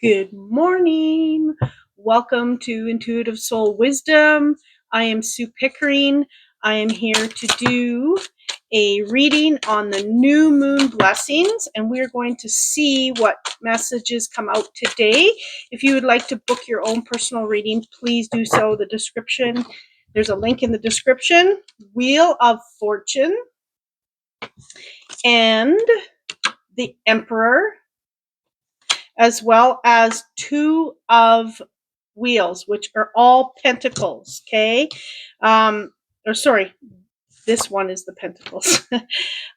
Good morning. Welcome to Intuitive Soul Wisdom. I am Sue Pickering. I am here to do a reading on the new moon blessings, and we're going to see what messages come out today. If you would like to book your own personal reading, please do so. There's a link in the description. Wheel of Fortune and the Emperor, as well as Two of Wheels, which are all pentacles. Okay. Or sorry, this one is the pentacles.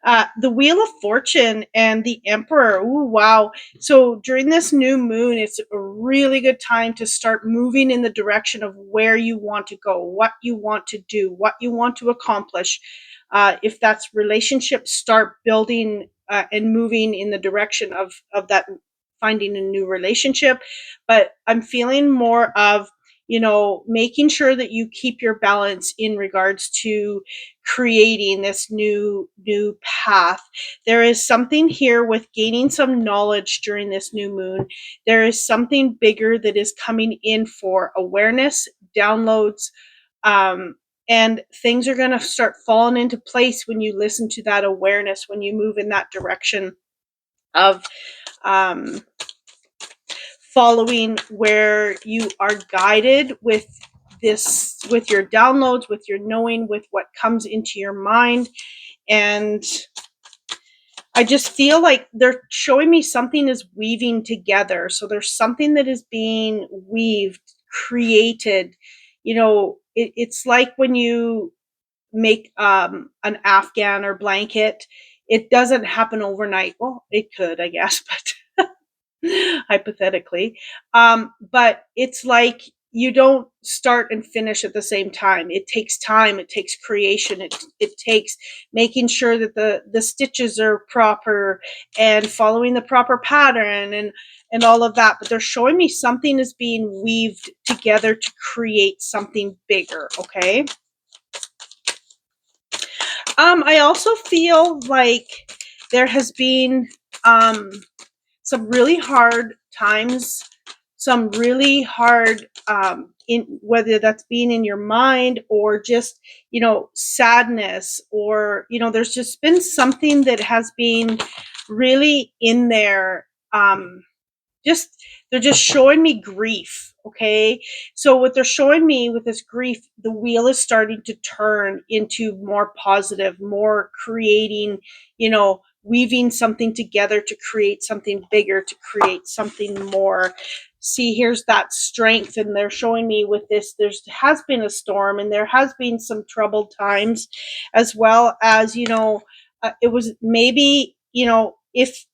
The Wheel of Fortune and the Emperor. Ooh, wow. So during this new moon, it's a really good time to start moving in the direction of where you want to go, what you want to do, what you want to accomplish. If that's relationships, start building and moving in the direction of that, finding a new relationship. But I'm feeling more of, making sure that you keep your balance in regards to creating this new path. There is something here with gaining some knowledge during this new moon. There is something bigger that is coming in for awareness, downloads, and things are going to start falling into place when you listen to that awareness, when you move in that direction of following where you are guided with this, with your downloads, with your knowing, with what comes into your mind. And I just feel like they're showing me something is weaving together. So there's something that is being weaved, created. It's like when you make an Afghan or blanket, it doesn't happen overnight. Well, it could, I guess, but hypothetically. But it's like you don't start and finish at the same time. It takes time. It takes creation. It takes making sure that the stitches are proper and following the proper pattern and all of that. But they're showing me something is being weaved together to create something bigger. Okay. I also feel like there has been some really hard times, some really hard, in whether that's being in your mind or just, sadness, or, there's just been something that has been really in there. Just They're just showing me grief. Okay, so what they're showing me with this grief, the wheel is starting to turn into more positive, more creating, weaving something together to create something bigger, to create something more. See, here's that strength, and they're showing me with this, has been a storm and there has been some troubled times, as well as, it was maybe,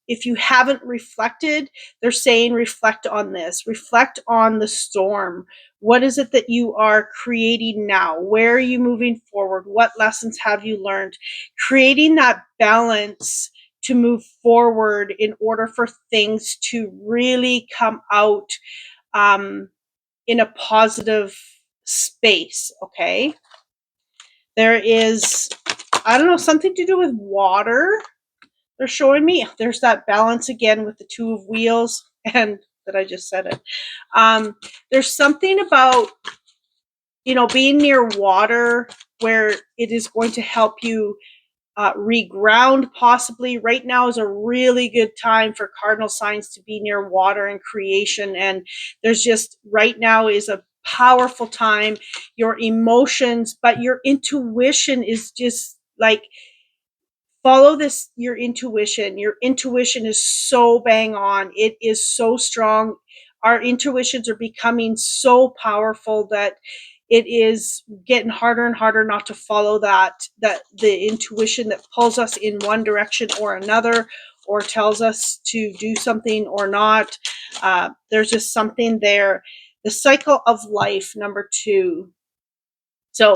if you haven't reflected, they're saying reflect on this, reflect on the storm. What is it that you are creating now? Where are you moving forward? What lessons have you learned? Creating that balance to move forward in order for things to really come out in a positive space. Okay. There is, I don't know, something to do with water. They're showing me there's that balance again with the Two of Wheels, and that I just said it. There's something about, being near water where it is going to help you reground. Possibly right now is a really good time for cardinal signs to be near water and creation. And there's just, right now is a powerful time. Your emotions, but your intuition is just like, follow this, your intuition is so bang on, it is so strong. Our intuitions are becoming so powerful that it is getting harder and harder not to follow that the intuition that pulls us in one direction or another, or tells us to do something or not. There's just something there. The cycle of life, number 2. So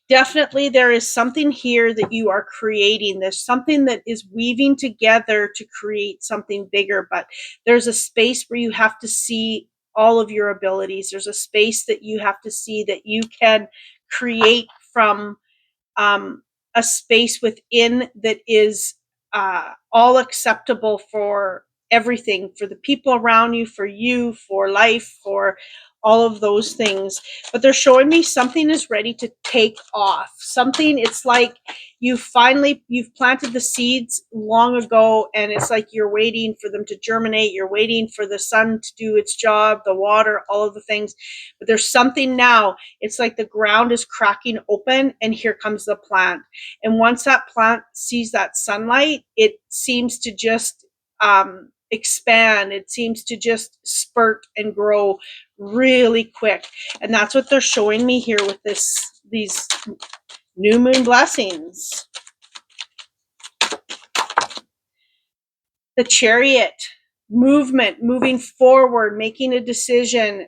definitely there is something here that you are creating. There's something that is weaving together to create something bigger, but there's a space where you have to see all of your abilities. There's a space that you have to see that you can create from a space within that is all acceptable for everything, for the people around you, for you, for life, for all of those things. But they're showing me something is ready to take off. Something, it's like you've planted the seeds long ago, and it's like you're waiting for them to germinate. You're waiting for the sun to do its job, the water, all of the things. But there's something now. It's like the ground is cracking open, and here comes the plant. And once that plant sees that sunlight, it seems to just expand. It seems to just spurt and grow really quick. And that's what they're showing me here with these new moon blessings. The Chariot, movement, moving forward, making a decision.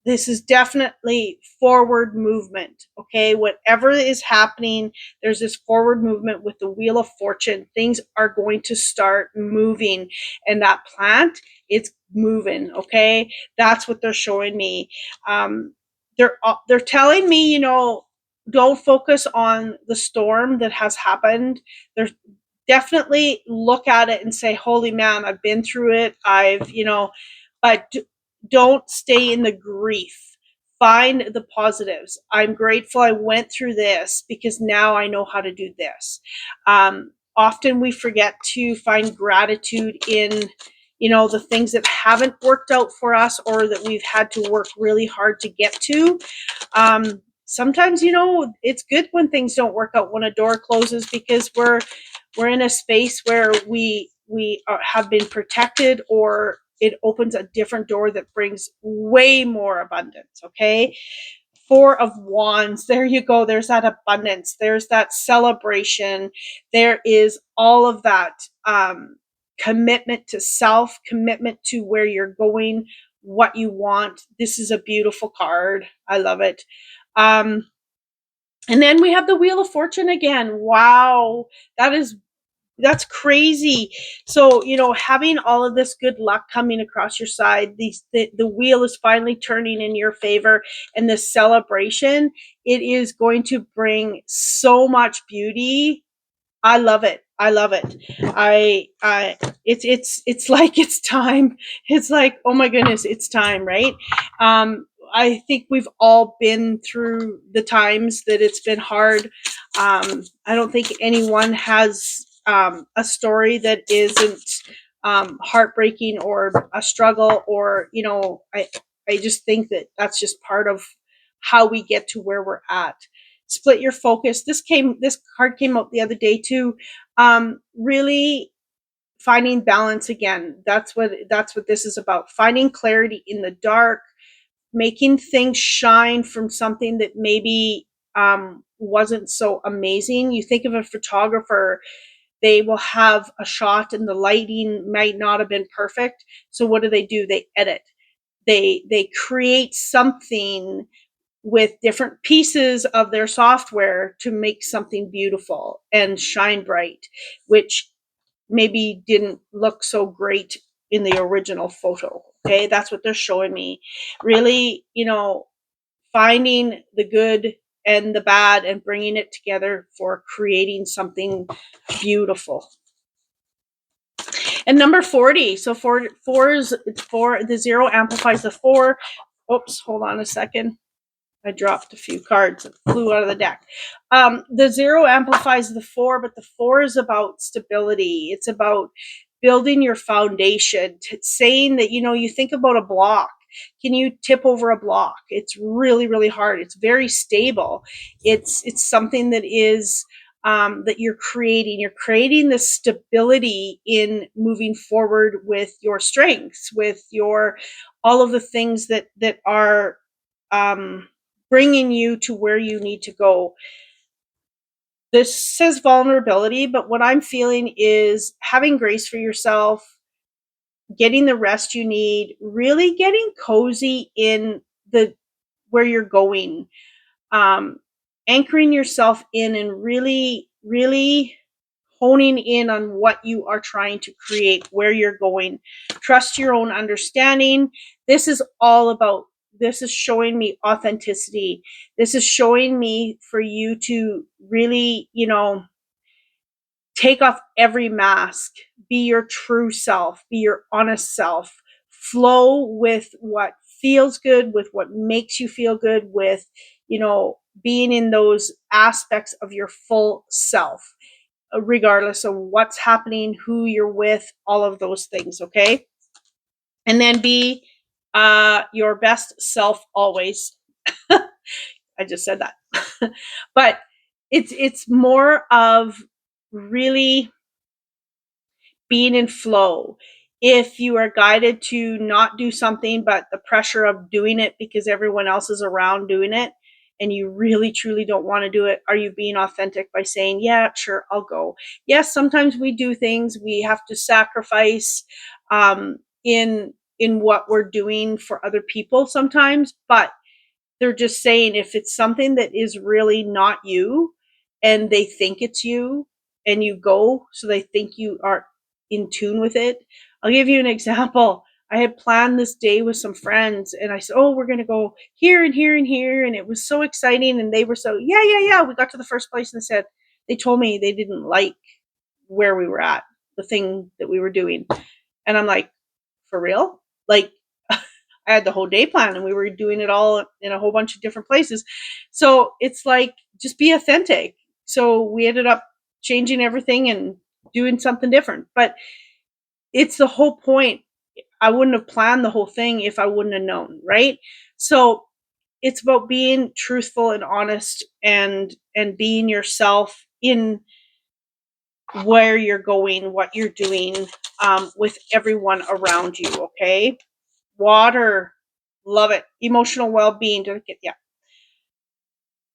This is definitely forward movement. Okay, whatever is happening, there's this forward movement with the Wheel of Fortune. Things are going to start moving, and that plant, it's moving. Okay, that's what they're showing me. They're telling me, don't focus on the storm that has happened. They're definitely look at it and say, holy man, I've been through it. But don't stay in the grief. Find the positives. I'm grateful I went through this because now I know how to do this. Often we forget to find gratitude in, the things that haven't worked out for us or that we've had to work really hard to get to. Sometimes, it's good when things don't work out, when a door closes, because we're in a space where we have been protected, or it opens a different door that brings way more abundance. Okay, Four of Wands, there you go. There's that abundance, there's that celebration, there is all of that commitment to self, commitment to where you're going, what you want. This is a beautiful card. I love it. And then we have the Wheel of Fortune again. Wow, that's crazy. So, having all of this good luck coming across your side, the wheel is finally turning in your favor, and this celebration, it is going to bring so much beauty. I love it. I love it. It's like it's time. It's like, oh my goodness, it's time, right? I think we've all been through the times that it's been hard. I don't think anyone has a story that isn't heartbreaking or a struggle, or I just think that that's just part of how we get to where we're at. Split your focus. This card came up the other day too. Really finding balance again. That's what this is about. Finding clarity in the dark, making things shine from something that maybe wasn't so amazing. You think of a photographer, they will have a shot and the lighting might not have been perfect. So what do? They edit. They create something with different pieces of their software to make something beautiful and shine bright, which maybe didn't look so great in the original photo. Okay, that's what they're showing me. Really, finding the good and the bad and bringing it together for creating something beautiful. And number 40. So four is four. The zero amplifies the four. Oops, hold on a second. I dropped a few cards that flew out of the deck. The zero amplifies the four, but the four is about stability. It's about building your foundation, saying that, you think about a block. Can you tip over a block? It's really, really hard. It's very stable. It's something that is that you're creating. You're creating the stability in moving forward with your strengths, with your all of the things that are bringing you to where you need to go. This says vulnerability, but what I'm feeling is having grace for yourself, getting the rest you need, really getting cozy in the where you're going, anchoring yourself in, and really, really honing in on what you are trying to create, where you're going. Trust your own understanding. This is all about, this is showing me authenticity. This is showing me for you to really, take off every mask, be your true self, be your honest self, flow with what feels good, with what makes you feel good, with, being in those aspects of your full self, regardless of what's happening, who you're with, all of those things. Okay. And then be your best self always. I just said that. But it's more of really being in flow. If you are guided to not do something, but the pressure of doing it because everyone else is around doing it, and you really truly don't want to do it, are you being authentic by saying, yeah, sure, I'll go? Yes, sometimes we do things, we have to sacrifice in what we're doing for other people sometimes, but they're just saying, if it's something that is really not you and they think it's you, and you go so they think you are in tune with it. I'll give you an example. I had planned this day with some friends and I said, oh, we're going to go here and here and here. And it was so exciting. And they were so, yeah, yeah, yeah. We got to the first place and said, they told me they didn't like where we were at, the thing that we were doing. And I'm like, for real? Like, I had the whole day planned and we were doing it all in a whole bunch of different places. So it's like, just be authentic. So we ended up changing everything and doing something different. But it's the whole point. I wouldn't have planned the whole thing if I wouldn't have known, right? So it's about being truthful and honest, and being yourself in where you're going, what you're doing, with everyone around you. Okay. Water, love it. Emotional well-being. Yeah.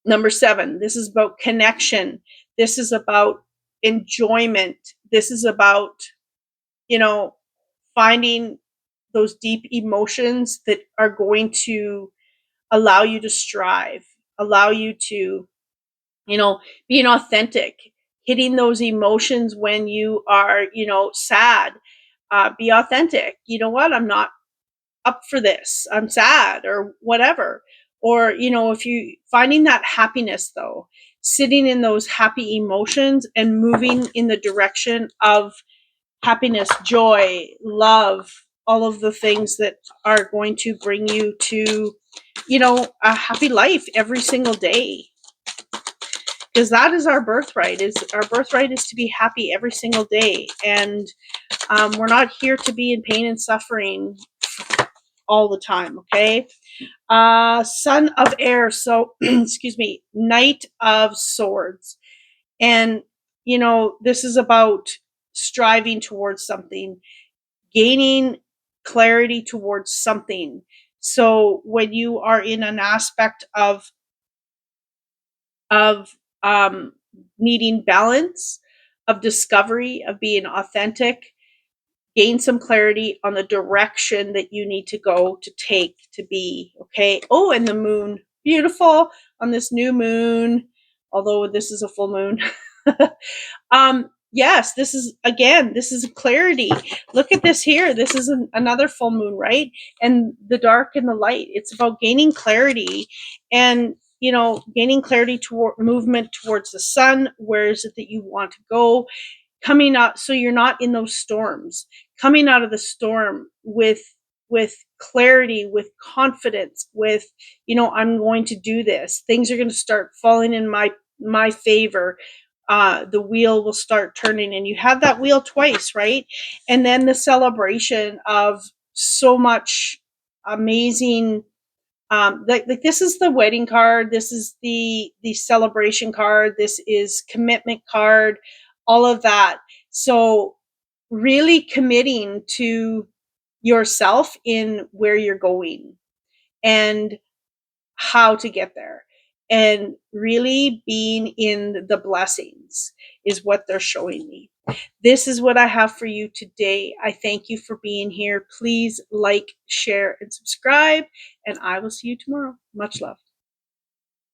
Number 7, this is about connection. This is about enjoyment. This is about, finding those deep emotions that are going to allow you to strive, allow you to, being authentic, hitting those emotions when you are, sad. Be authentic. You know what? I'm not up for this. I'm sad or whatever. Or, if you finding that happiness though, sitting in those happy emotions and moving in the direction of happiness, joy, love, all of the things that are going to bring you to, a happy life every single day. Because that is our birthright. Is to be happy every single day. And we're not here to be in pain and suffering all the time. Okay. Son of air. So, excuse me, Knight of Swords. And, this is about striving towards something, gaining clarity towards something. So when you are in an aspect of needing balance, of discovery, of being authentic, gain some clarity on the direction that you need to go, to take, to be. Okay. Oh, and the moon, beautiful on this new moon, although this is a full moon. Yes, this is clarity. Look at this here. This is another full moon, right? And the dark and the light. It's about gaining clarity, and, gaining clarity toward movement towards the sun. Where is it that you want to go? Coming out, so you're not in those storms, coming out of the storm with clarity, with confidence, with, I'm going to do this. Things are going to start falling in my favor. The wheel will start turning, and you have that wheel twice, right? And then the celebration of so much amazing, like this is the wedding card, this is the celebration card, this is commitment card, all of that. So really committing to yourself in where you're going and how to get there, and really being in the blessings is what they're showing me. This is what I have for you today. I thank you for being here. Please like, share, and subscribe, and I will see you tomorrow. Much love.